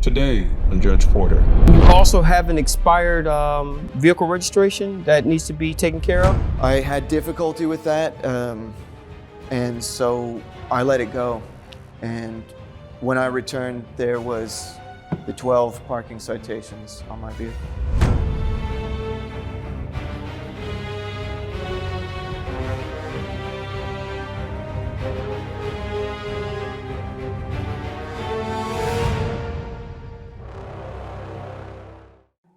Today on Judge Porter. You also have an expired vehicle registration that needs to be taken care of? I had difficulty with that, and so I let it go. And when I returned, there was the 12 parking citations on my vehicle.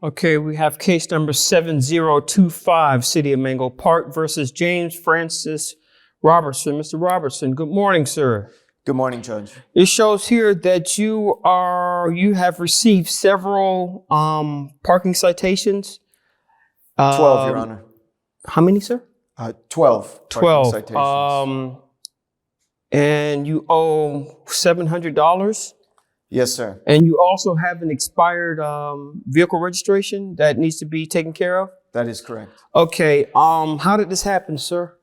Okay, we have case number 7025, City of Menlo Park versus James Francis Robertson. Mr. Robertson, good morning, sir. Good morning, Judge. It shows here that you have received several parking citations. 12, Your Honor. How many, sir? 12. 12. Citations. And you owe $700. Yes, sir. And you also have an expired vehicle registration that needs to be taken care of? That is correct. Okay. How did this happen, sir?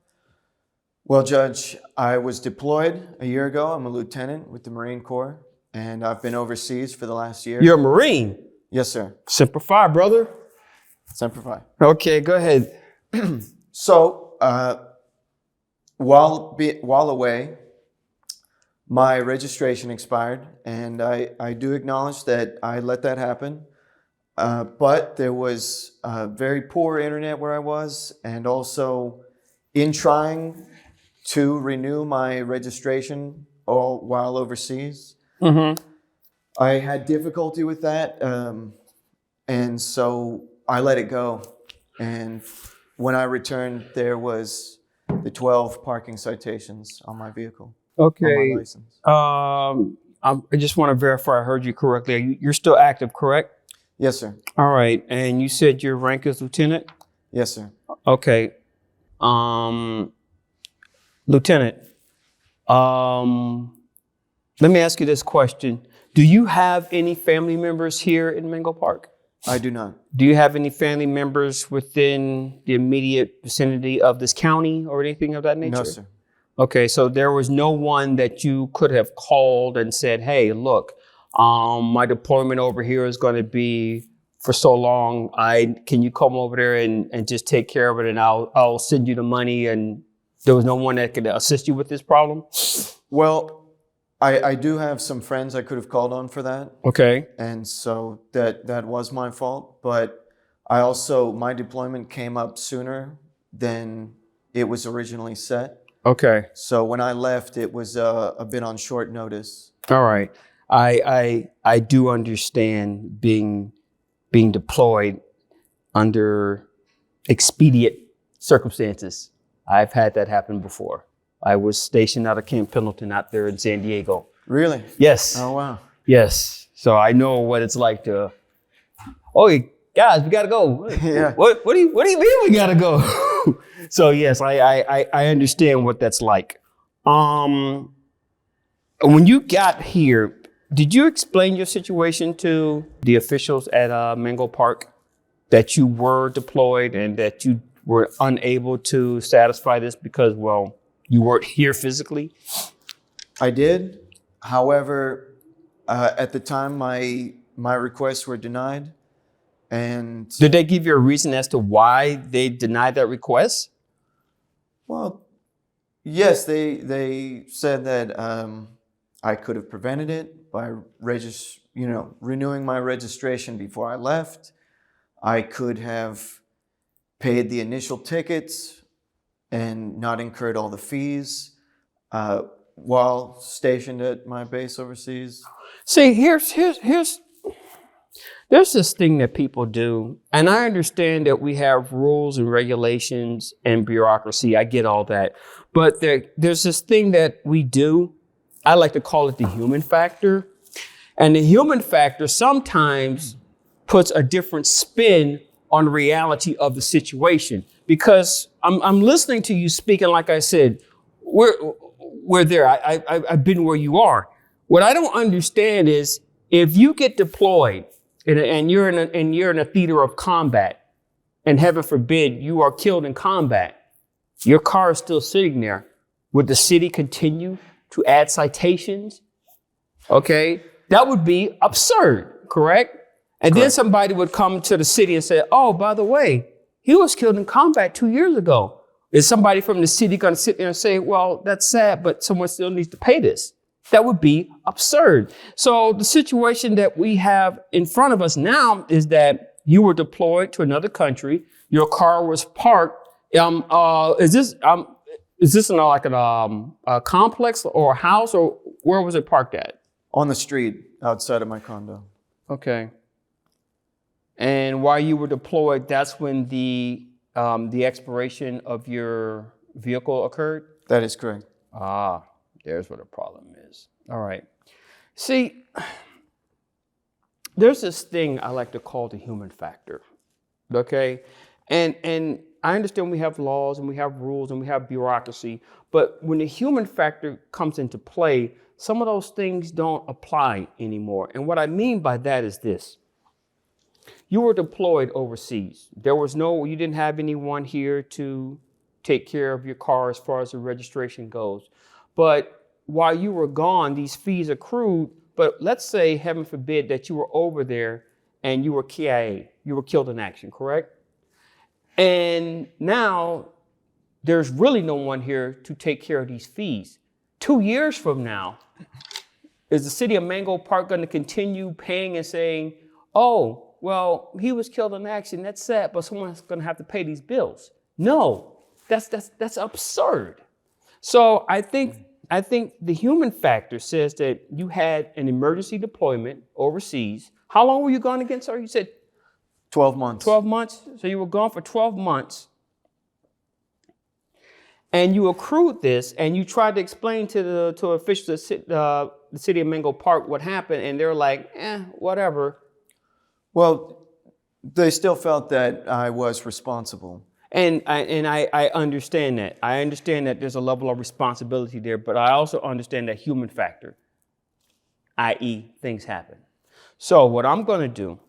Well, Judge, I was deployed a year ago. I'm a lieutenant with the Marine Corps, and I've been overseas for the last year. You're a Marine? Yes, sir. Semper Fi, brother. Semper Fi. Okay, go ahead. So, while away, my registration expired, and I do acknowledge that I let that happen. But there was very poor internet where I was, and also in trying to renew my registration all while overseas, I had difficulty with that, and so I let it go. And when I returned, there was the 12 parking citations on my vehicle. Okay. On my license. I just want to verify I heard you correctly. You're still active, correct? Yes, sir. All right. And you said your rank is lieutenant? Yes, sir. Okay. Lieutenant, let me ask you this question. Do you have any family members here in Menlo Park? I do not. Do you have any family members within the immediate vicinity of this county or anything of that nature? No, sir. Okay, so there was no one that you could have called and said, hey, look, my deployment over here is going to be for so long. Can you come over there and just take care of it, and I'll send you the money? And there was no one that could assist you with this problem? Well, I do have some friends I could have called on for that. Okay. And so that was my fault. But my deployment came up sooner than it was originally set. Okay. So when I left, it was a bit on short notice. All right. I do understand being deployed under expedient circumstances. I've had that happen before. I was stationed out of Camp Pendleton out there in San Diego. Really? Yes. Oh, wow. Yes. So I know what it's like to, guys, we gotta go. Yeah. What do you mean we gotta go? So yes, I understand what that's like. When you got here, did you explain your situation to the officials at Menlo Park, that you were deployed and that you were unable to satisfy this because, well, you weren't here physically? I did. However, at the time, my requests were denied. And did they give you a reason as to why they denied that request? Well, yes, they said that I could have prevented it by renewing my registration before I left. I could have paid the initial tickets and not incurred all the fees while stationed at my base overseas. See, there's this thing that people do, and I understand that we have rules and regulations and bureaucracy. I get all that. But there's this thing that we do. I like to call it the human factor. And the human factor sometimes puts a different spin on the reality of the situation. Because I'm listening to you speaking, like I said, we're there. I've been where you are. What I don't understand is if you get deployed and you're in a theater of combat, and heaven forbid you are killed in combat, your car is still sitting there. Would the city continue to add citations? Okay, that would be absurd. correct? And then Correct. somebody would come to the city and say, oh, by the way, he was killed in combat 2 years ago. Is somebody from the city going to sit there and say, well, that's sad, but someone still needs to pay this? That would be absurd. So the situation that we have in front of us now is that you were deployed to another country. Your car was parked. Is this in a complex or a house, or where was it parked at? On the street outside of my condo. Okay. And while you were deployed, that's when the expiration of your vehicle occurred? That is correct. Ah, there's where the problem is. All right. See, there's this thing I like to call the human factor. Okay? And I understand we have laws and we have rules and we have bureaucracy, but when the human factor comes into play, some of those things don't apply anymore. And what I mean by that is this. You were deployed overseas. You didn't have anyone here to take care of your car as far as the registration goes. But while you were gone, these fees accrued. But let's say, heaven forbid, that you were over there and you were KIA. You were killed in action, correct? And now there's really no one here to take care of these fees. 2 years from now, is the city of Mango Park going to continue paying and saying, oh, well, he was killed in action, that's sad, but someone's going to have to pay these bills? No, that's absurd. So I think the human factor says that you had an emergency deployment overseas. How long were you gone again, sir? You said 12 months. 12 months. So you were gone for 12 months. And you accrued this, and you tried to explain to officials at the city of Mango Park what happened, and they're like, whatever. Well, they still felt that I was responsible. And I understand that. I understand that there's a level of responsibility there, but I also understand that human factor, i.e. things happen. So what I'm going to do,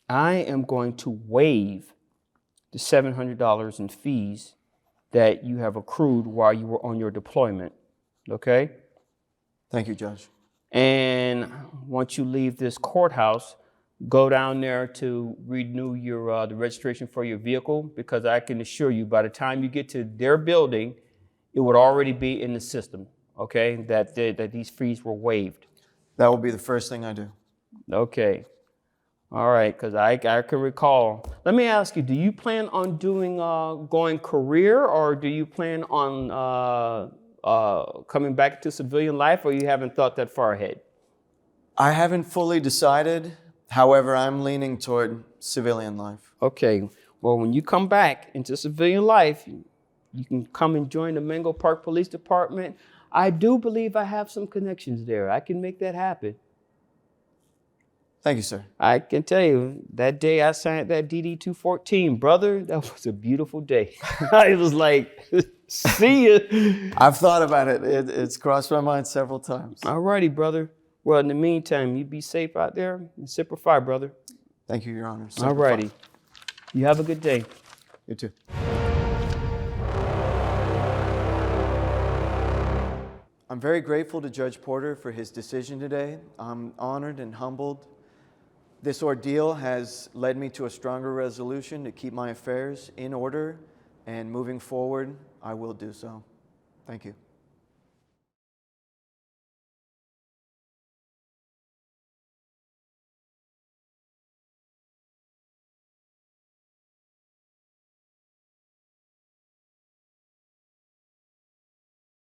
I am going to waive the $700 in fees that you have accrued while you were on your deployment, okay? Thank you, Judge. And once you leave this courthouse, go down there to renew your the registration for your vehicle, because I can assure you by the time you get to their building, it would already be in the system, okay, that these fees were waived. That will be the first thing I do. Okay. All right, because I can recall. Let me ask you, do you plan on going career, or do you plan on coming back to civilian life, or you haven't thought that far ahead? I haven't fully decided. However, I'm leaning toward civilian life. Okay. Well, when you come back into civilian life, you can come and join the Mango Park Police Department. I do believe I have some connections there. I can make that happen. Thank you, sir. I can tell you, that day I signed that DD-214, brother, that was a beautiful day. I was like, see ya. I've thought about it. It's crossed my mind several times. All righty, brother. Well, in the meantime, you be safe out there and Semper Fi, brother. Thank you, Your Honor. All righty. You have a good day. You too. I'm very grateful to Judge Porter for his decision today. I'm honored and humbled. This ordeal has led me to a stronger resolution to keep my affairs in order, and moving forward, I will do so. Thank you.